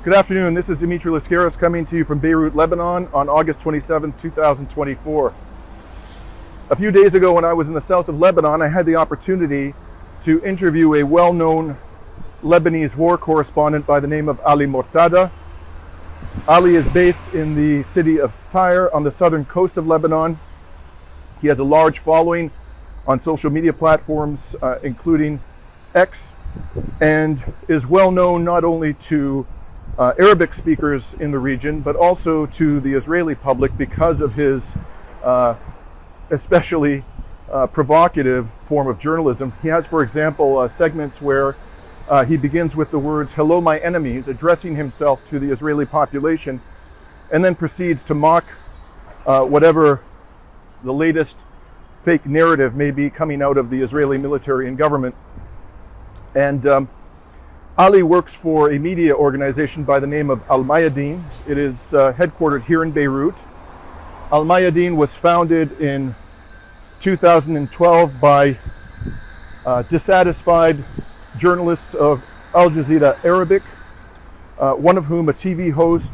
Good afternoon, this is Dimitri Lascaris coming to you from Beirut, Lebanon on August 27, 2024. A few days ago when I was in the south of Lebanon, I had the opportunity to interview a well-known Lebanese war correspondent by the name of Ali Mortada. Ali is based in the city of Tyre on the southern coast of Lebanon. He has a large following on social media platforms, including X, and is well known not only to Arabic speakers in the region, but also to the Israeli public because of his especially provocative form of journalism. He has, for example, segments where he begins with the words, "Hello, my enemies," addressing himself to the Israeli population, and then proceeds to mock whatever the latest fake narrative may be coming out of the Israeli military and government. And Ali works for a media organization by the name of Mayadeen. It is headquartered here in Beirut. Mayadeen was founded in 2012 by dissatisfied journalists of Jazeera Arabic, one of whom, a TV host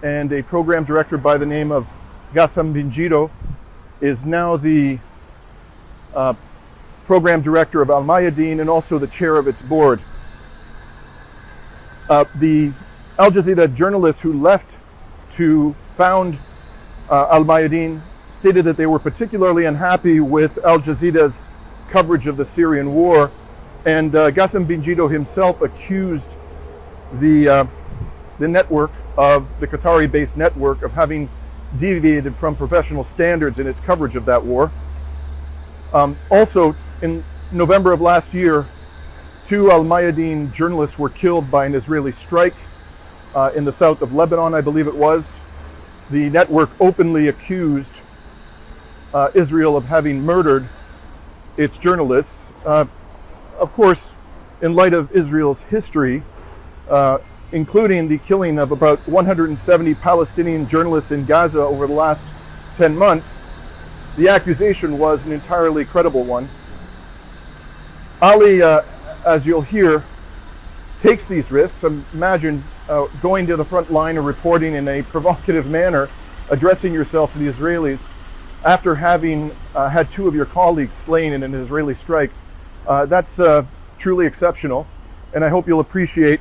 and a program director by the name of Ghassan Binjito, is now the program director of Mayadeen and also the chair of its board. The Al Jazeera journalists who left to found Mayadeen stated that they were particularly unhappy with Al Jazeera's coverage of the Syrian war, and Ghassan Binjito himself accused the network of the Qatari-based network of having deviated from professional standards in its coverage of that war. Also, in November of last year, 2 Mayadeen journalists were killed by an Israeli strike in the south of Lebanon, I believe it was. The network openly accused Israel of having murdered its journalists. Of course, in light of Israel's history, including the killing of about 170 Palestinian journalists in Gaza over the last 10 months, the accusation was an entirely credible one. Ali, as you'll hear, takes these risks. Imagine going to the front line and reporting in a provocative manner, addressing yourself to the Israelis after having had 2 of your colleagues slain in an Israeli strike. That's truly exceptional, and I hope you'll appreciate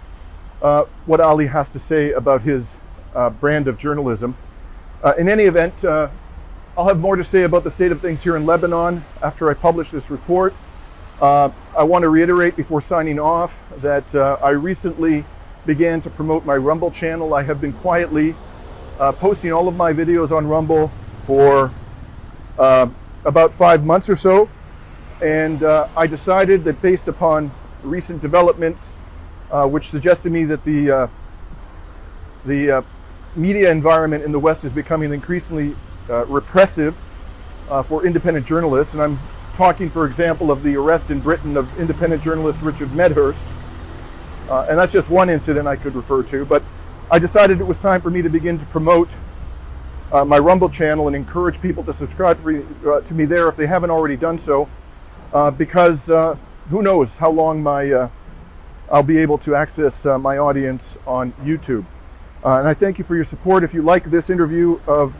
what Ali has to say about his brand of journalism. In any event, I'll have more to say about the state of things here in Lebanon after I publish this report. I want to reiterate before signing off that I recently began to promote my Rumble channel. I have been quietly posting all of my videos on Rumble for about 5 months or so, and I decided that based upon recent developments which suggests to me that the media environment in the West is becoming increasingly repressive for independent journalists, and I'm talking, for example, of the arrest in Britain of independent journalist Richard Medhurst, and that's just one incident I could refer to, but I decided it was time for me to begin to promote my Rumble channel and encourage people to subscribe to me there if they haven't already done so, because who knows how long I'll be able to access my audience on YouTube. And I thank you for your support. If you like this interview of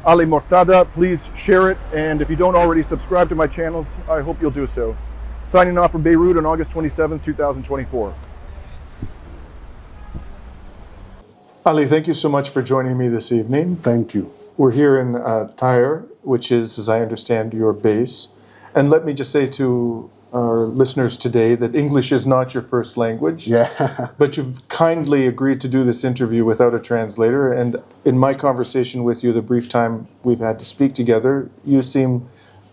Ali Mortada, please share it, and if you don't already subscribe to my channels, I hope you'll do so. Signing off from Beirut on August 27, 2024. Ali, thank you so much for joining me this evening. Thank you. We're here in Tyre, which is, as I understand, your base. And let me just say to our listeners today that English is not your first language. Yeah. But you've kindly agreed to do this interview without a translator. And in my conversation with you, the brief time we've had to speak together, you seem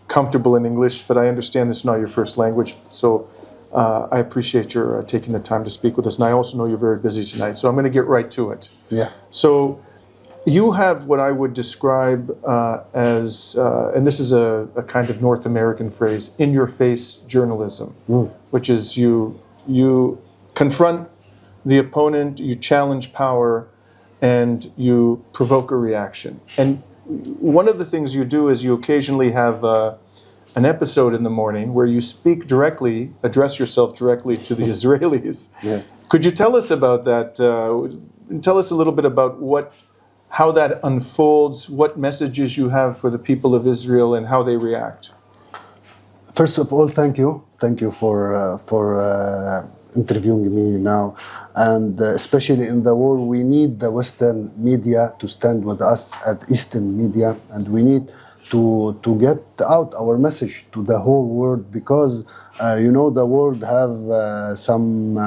comfortable in English, but I understand this is not your first language. So I appreciate your taking the time to speak with us. And I also know you're very busy tonight. So I'm going to get right to it. Yeah. So you have what I would describe as, and this is a kind of North American phrase, in-your-face journalism, which is you confront the opponent, you challenge power, and you provoke a reaction. And one of the things you do is you occasionally have an episode in the morning where you speak directly, address yourself directly to the Israelis. Yeah. Could you tell us about that? Tell us a little bit about how that unfolds, what messages you have for the people of Israel and how they react. First of all, thank you. Thank you for interviewing me now. And especially in the war, we need the Western media to stand with us at Eastern media. And we need to get out our message to the whole world because, the world have some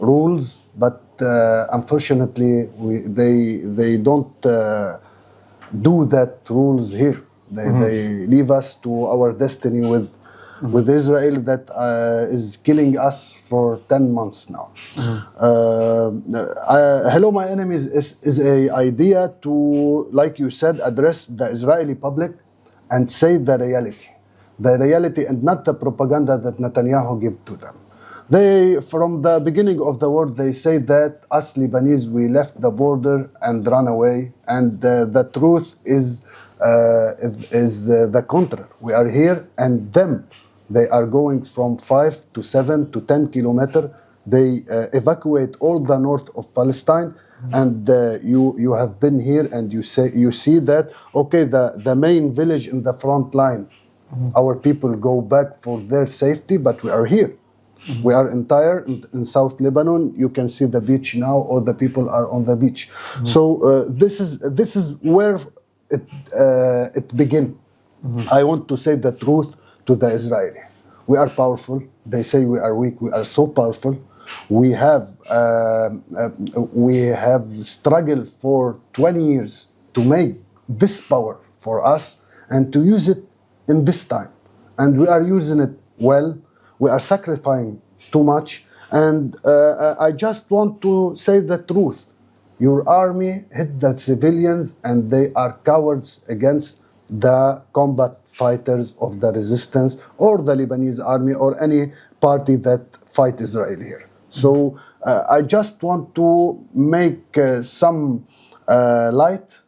rules, but unfortunately, they don't do that rules here. They leave us to our destiny with Israel that is killing us for 10 months now. Hello, My Enemies is a idea to, like you said, address the Israeli public and say the reality and not the propaganda that Netanyahu give to them. They, from the beginning of the war, they say that us Lebanese, we left the border and ran away, and the truth is the contrary. We are here, and them, they are going from 5 to 7 to 10 kilometers. They evacuate all the north of Palestine, and you have been here, and you see that okay, the main village in the front line, our people go back for their safety, but we are here. We are in Tyre, in South Lebanon. You can see the beach now, or the people are on the beach. So this is where it begins. I want to say the truth to the Israeli. We are powerful. They say we are weak. We are so powerful. We have struggled for 20 years to make this power for us and to use it in this time. And we are using it well. We are sacrificing too much. And I just want to say the truth. Your army hit the civilians, and they are cowards against the combat fighters of the resistance or the Lebanese army or any party that fight Israel here. So I just want to make some light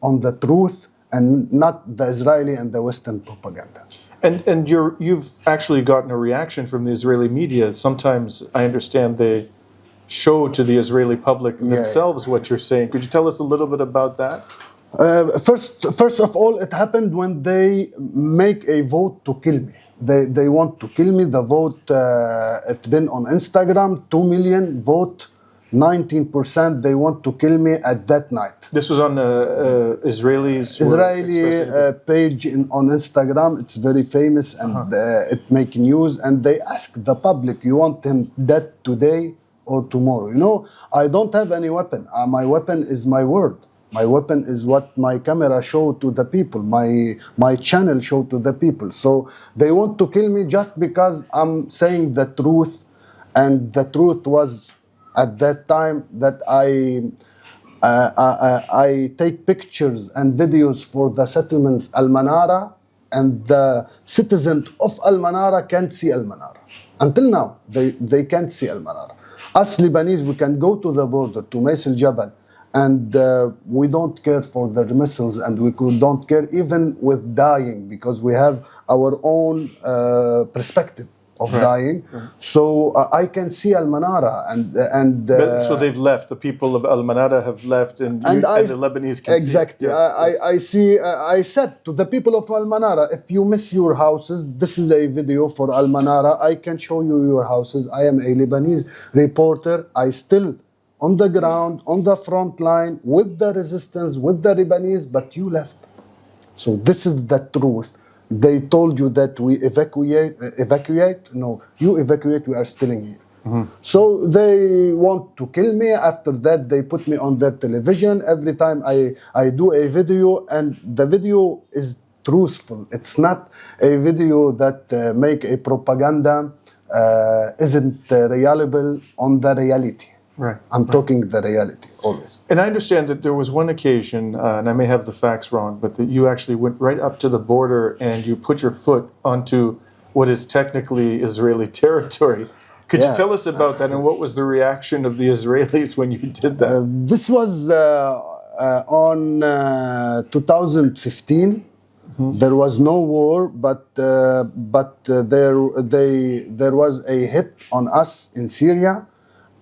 on the truth and not the Israeli and the Western propaganda. And you've actually gotten a reaction from the Israeli media. Sometimes I understand they show to the Israeli public themselves what you're saying. Could you tell us a little bit about that? First of all, it happened when they make a vote to kill me. They want to kill me. The vote, it's been on Instagram, 2 million vote, 19% they want to kill me at that night. This was on Israeli page on Instagram. It's very famous, and it make news. And they ask the public, you want him dead today or tomorrow? You know, I don't have any weapon. My weapon is my word. My weapon is what my camera show to the people, my channel show to the people. So they want to kill me just because I'm saying the truth, and the truth was at that time that I take pictures and videos for the settlements Al Manara, and the citizens of Al Manara can't see Al Manara. Until now, they can't see Al Manara. Us Lebanese, we can go to the border, to Mays Al Jabal, and we don't care for the missiles, and we don't care even with dying, because we have our own perspective of dying. So I can see Al Manara, and so they've left. The people of Al Manara have left, and the Lebanese can exactly. see it. I see. I said to the people of Al Manara, if you miss your houses, this is a video for Al Manara. I can show you your houses. I am a Lebanese reporter. I still on the ground, on the front line, with the resistance, with the Lebanese, but you left. So this is the truth. They told you that we evacuate. No, you evacuate, we are still in here. So they want to kill me. After that, they put me on their television. Every time I do a video, and the video is truthful. It's not a video that make a propaganda, isn't reliable on the reality. I'm talking the reality always. And I understand that there was one occasion, and I may have the facts wrong, but that you actually went right up to the border and you put your foot onto what is technically Israeli territory. Could you tell us about that, and what was the reaction of the Israelis when you did that? This was on 2015. There was no war, but there was a hit on us in Syria.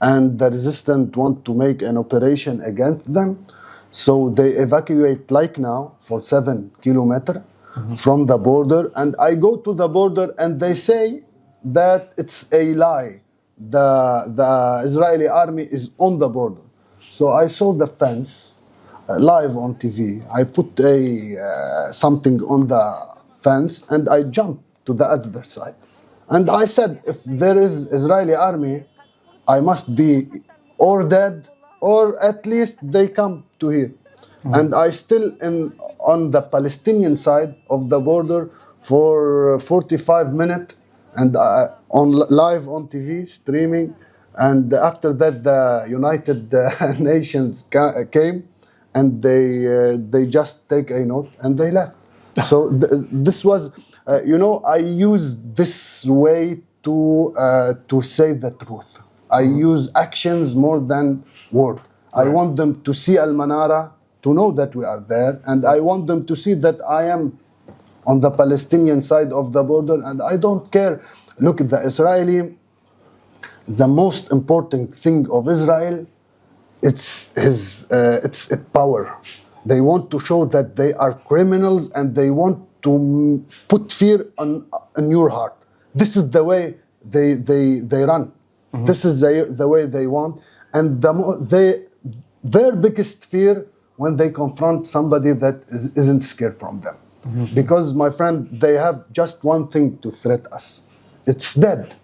and the resistance want to make an operation against them. So they evacuate like now for 7 kilometers from the border. And I go to the border and they say that it's a lie. The Israeli army is on the border. So I saw the fence live on TV. I put something on the fence and I jumped to the other side. And I said, if there is Israeli army, I must be or dead or at least they come to here. And I still on the Palestinian side of the border for 45 minutes and live on TV streaming. And after that, the United Nations came and they just take a note and they left. So this was, I use this way to say the truth. I use actions more than word. Right. I want them to see Al Manara, to know that we are there, and I want them to see that I am on the Palestinian side of the border, and I don't care. Look at the Israeli. The most important thing of Israel, it's its power. They want to show that they are criminals, and they want to put fear in your heart. This is the way they run. Mm-hmm. This is the way they want, and their biggest fear when they confront somebody that isn't scared from them. Mm-hmm. Because, my friend, they have just one thing to threat us. It's death.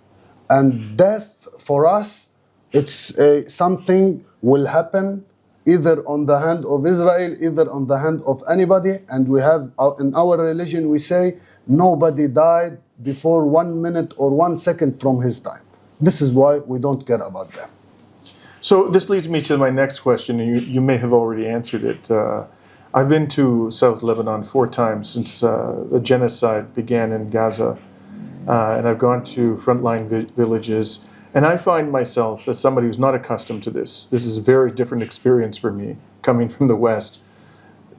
And death, for us, it's something will happen either on the hand of Israel, either on the hand of anybody. And we have, in our religion, we say, nobody died before 1 minute or 1 second from his time. This is why we don't care about them. So this leads me to my next question, and you may have already answered it. I've been to South Lebanon 4 times since the genocide began in Gaza, and I've gone to frontline villages, and I find myself, as somebody who's not accustomed to this is a very different experience for me, coming from the West,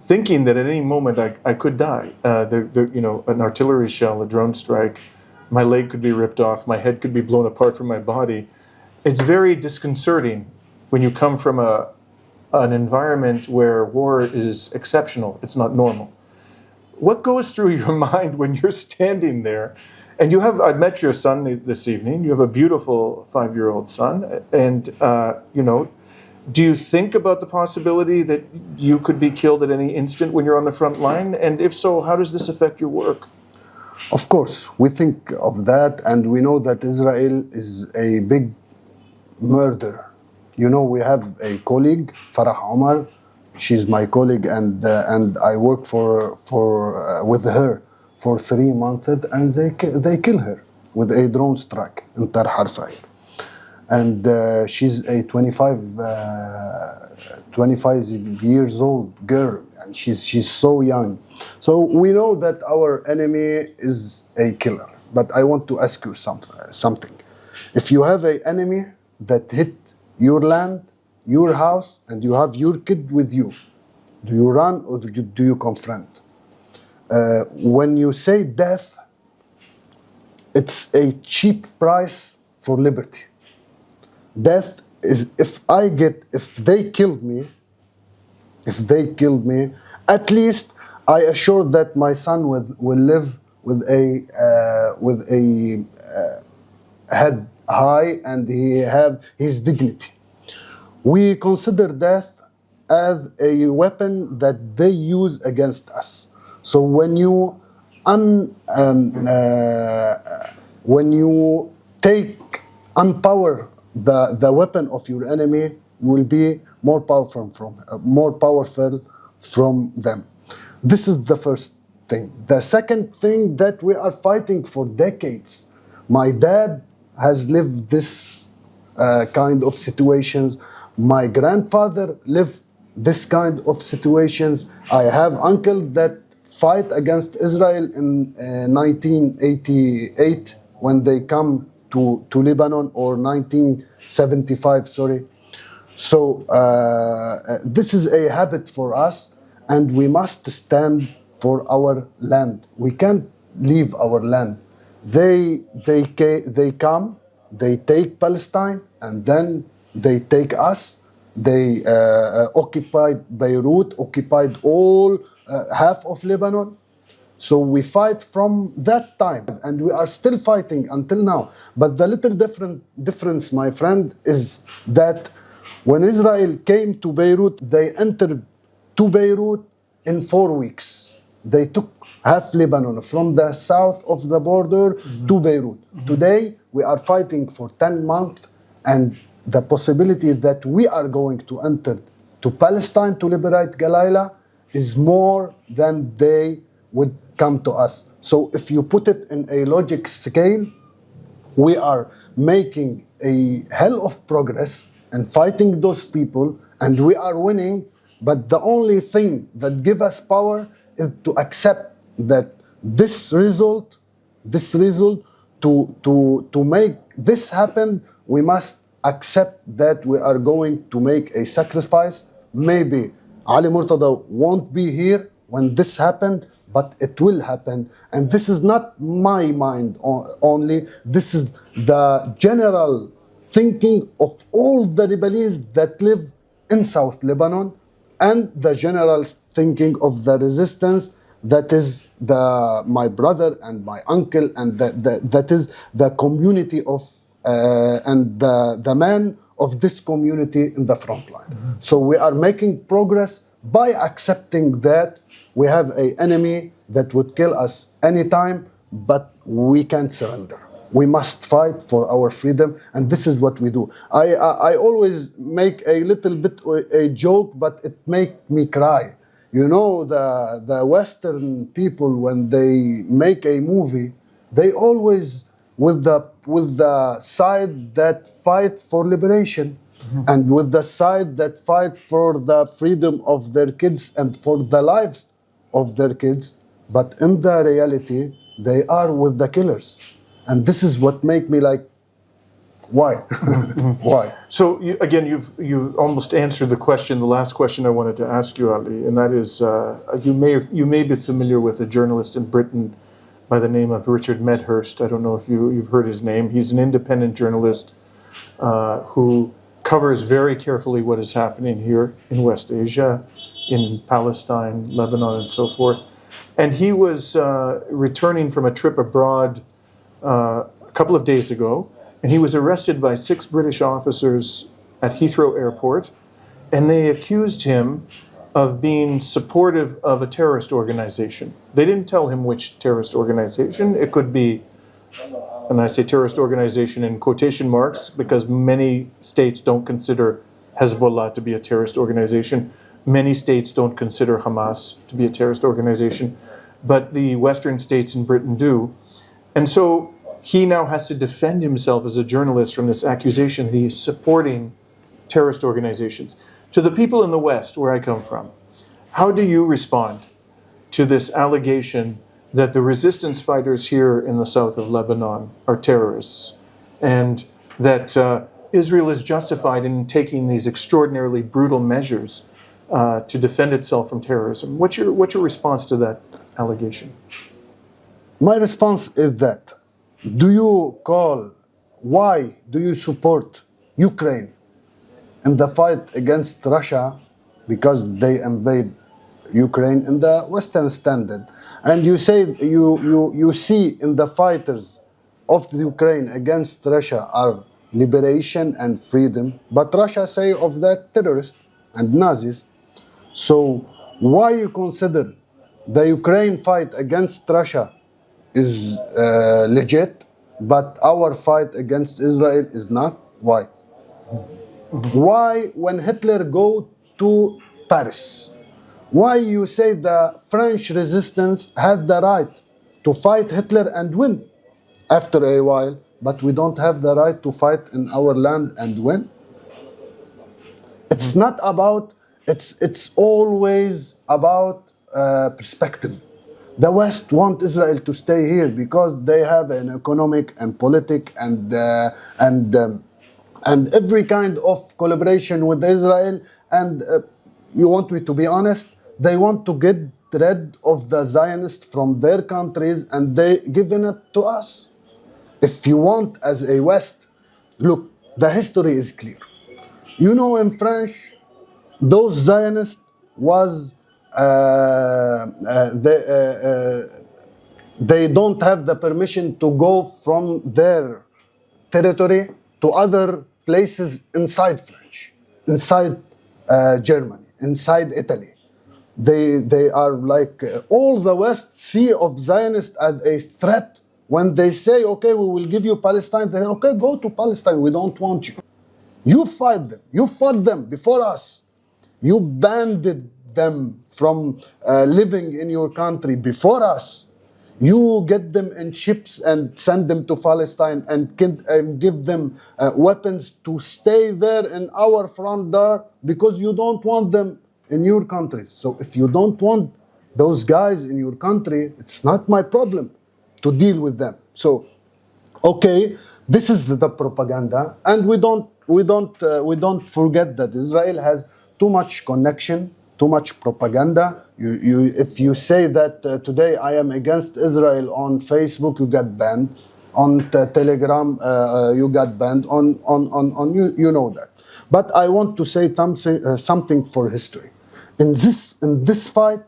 thinking that at any moment I could die. An artillery shell, a drone strike, my leg could be ripped off, my head could be blown apart from my body. It's very disconcerting when you come from an environment where war is exceptional, it's not normal. What goes through your mind when you're standing there? And I've met your son this evening. You have a beautiful 5-year-old son. And, do you think about the possibility that you could be killed at any instant when you're on the front line? And if so, how does this affect your work? Of course, we think of that, and we know that Israel is a big murderer. We have a colleague, Farah Omar. She's my colleague, and I work with her for 3 months, and they kill her with a drone strike in Tyre. And she's a 25 years old girl, and she's so young. So we know that our enemy is a killer. But I want to ask you something. If you have an enemy that hit your land, your house, and you have your kid with you, do you run or do you confront? When you say death, it's a cheap price for liberty. Death is if they killed me, at least I assure that my son will live with a head high, and he have his dignity. We consider death as a weapon that they use against us. So when you unpower the weapon of your enemy, you will be more powerful from them. This is the first thing. The second thing that we are fighting for decades. My dad has lived this kind of situations. My grandfather lived this kind of situations. I have uncles that fight against Israel in 1988 when they come to Lebanon, or 1975, sorry. So this is a habit for us, and we must stand for our land. We can't leave our land. They come, they take Palestine, and then They take us. They occupied Beirut, occupied all half of Lebanon. So we fight from that time, and we are still fighting until now. But the little difference, my friend, is that when Israel came to Beirut, they entered to Beirut in 4 weeks. They took half Lebanon from the south of the border to Beirut. Today, we are fighting for 10 months, and the possibility that we are going to enter to Palestine to liberate Galila is more than they would come to us. So if you put it in a logic scale, we are making a hell of progress and fighting those people, and we are winning. But the only thing that gives us power is to accept that this result, to make this happen, we must accept that we are going to make a sacrifice. Maybe Ali Mortada won't be here when this happened, but it will happen. And this is not my mind only. This is the general thinking of all the Lebanese that live in South Lebanon, and the general thinking of the resistance that is my brother and my uncle, and that is the community of and the man of this community in the front line. So we are making progress by accepting that we have an enemy that would kill us anytime, but we can't surrender. We must fight for our freedom, and this is what we do. I always make a little bit a joke, but it makes me cry. You know, the Western people, when they make a movie, they always with the side that fight for liberation, and with the side that fight for the freedom of their kids and for the lives of their kids. But in the reality, they are with the killers. And this is what make me like, why? Why? So you almost answered the question, the last question I wanted to ask you, Ali, and that is, you may be familiar with a journalist in Britain by the name of Richard Medhurst. I don't know if you've heard his name. He's an independent journalist who covers very carefully what is happening here in West Asia, in Palestine, Lebanon, and so forth. And he was returning from a trip abroad a couple of days ago, and he was arrested by 6 British officers at Heathrow Airport, and they accused him of being supportive of a terrorist organization. They didn't tell him which terrorist organization. It could be, and I say terrorist organization in quotation marks, because many states don't consider Hezbollah to be a terrorist organization. Many states don't consider Hamas to be a terrorist organization, but the Western states in Britain do. And so he now has to defend himself as a journalist from this accusation that he is supporting terrorist organizations. To the people in the West, where I come from, how do you respond to this allegation that the resistance fighters here in the south of Lebanon are terrorists, and that Israel is justified in taking these extraordinarily brutal measures to defend itself from terrorism? What's your response to that allegation? My response is that, why do you support Ukraine in the fight against Russia? Because they invade Ukraine in the Western standard. And you say you see in the fighters of the Ukraine against Russia are liberation and freedom, but Russia say of that terrorists and Nazis. So why you consider the Ukraine fight against Russia is legit, but our fight against Israel is not? Why? Why, when Hitler go to Paris, why you say the French resistance had the right to fight Hitler and win after a while, but we don't have the right to fight in our land and win? It's not about, it's always about perspective. The West want Israel to stay here because they have an economic and political and every kind of collaboration with Israel. And you want me to be honest, they want to get rid of the Zionists from their countries, and they giving it to us. If you want, as a West, look, the history is clear. You know, in French, those Zionists was they don't have the permission to go from their territory to other places inside French, inside Germany, inside Italy. They are like all the West see of Zionists as a threat. When they say, okay, we will give you Palestine, they say, okay, go to Palestine, we don't want you. You fight them. You fought them before us. You banned them from living in your country before us. You get them in ships and send them to Palestine and give them weapons to stay there in our front door because you don't want them in your countries. So if you don't want those guys in your country, it's not my problem to deal with them. So, okay, this is the propaganda, and we don't forget that Israel has too much connection, too much propaganda. If you say that today I am against Israel on Facebook, you get banned. On Telegram, you got banned. On you know that. But I want to say something for history. In this fight,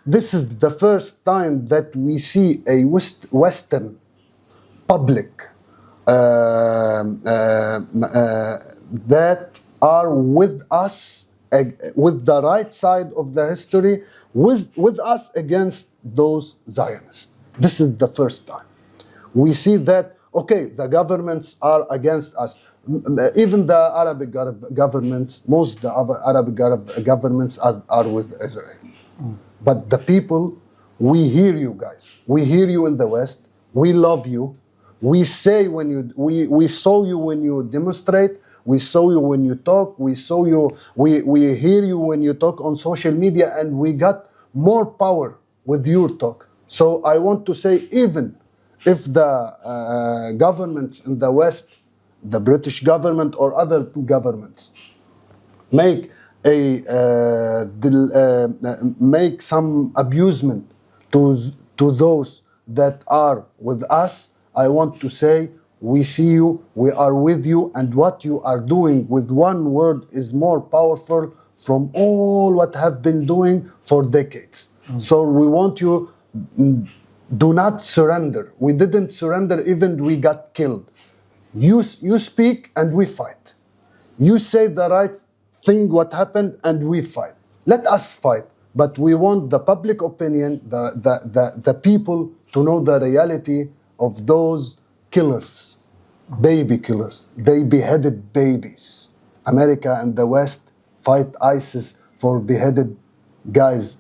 this is the first time that we see a Western public that are with us, with the right side of the history, with us against those Zionists. This is the first time. We see that, okay, the governments are against us. Even the Arabic governments, most of the Arabic governments are with Israel. But the people, we hear you guys. We hear you in the West. We love you. We say when we saw you when you demonstrate. We saw you when you talk. We saw you. We hear you when you talk on social media, and we got more power with your talk. So I want to say, even if the governments in the West, the British government or other governments, make some abusement to those that are with us, I want to say, we see you, we are with you, and what you are doing with one word is more powerful from all what have been doing for decades. So we want you, do not surrender. We didn't surrender, even we got killed. You speak and we fight. You say the right thing, what happened, and we fight. Let us fight. But we want the public opinion, the people to know the reality of those killers, baby killers. They beheaded babies. America and the West fight ISIS for beheaded guys.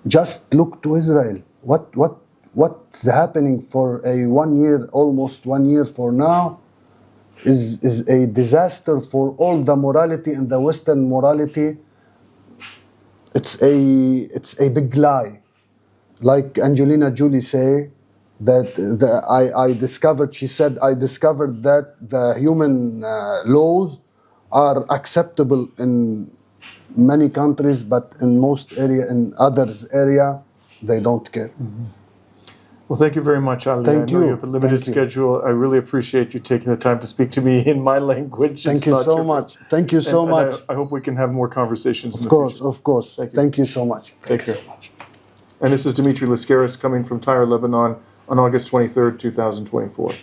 Just look to Israel. What's happening for a 1 year, almost 1 year for now, is a disaster for all the morality and the Western morality. It's a big lie. Like Angelina Jolie say, that I discovered, she said, I discovered that the human laws are acceptable in many countries, but in most area, in others area, they don't care. Mm-hmm. Well, thank you very much, Ali. Thank I know you. you have a limited schedule. I really appreciate you taking the time to speak to me in my language. Thank you so much. Thank you so much. I hope we can have more conversations in the future. Of course. Thank you so much. Take care. And this is Dimitri Lascaris coming from Tyre, Lebanon on August 23rd, 2024.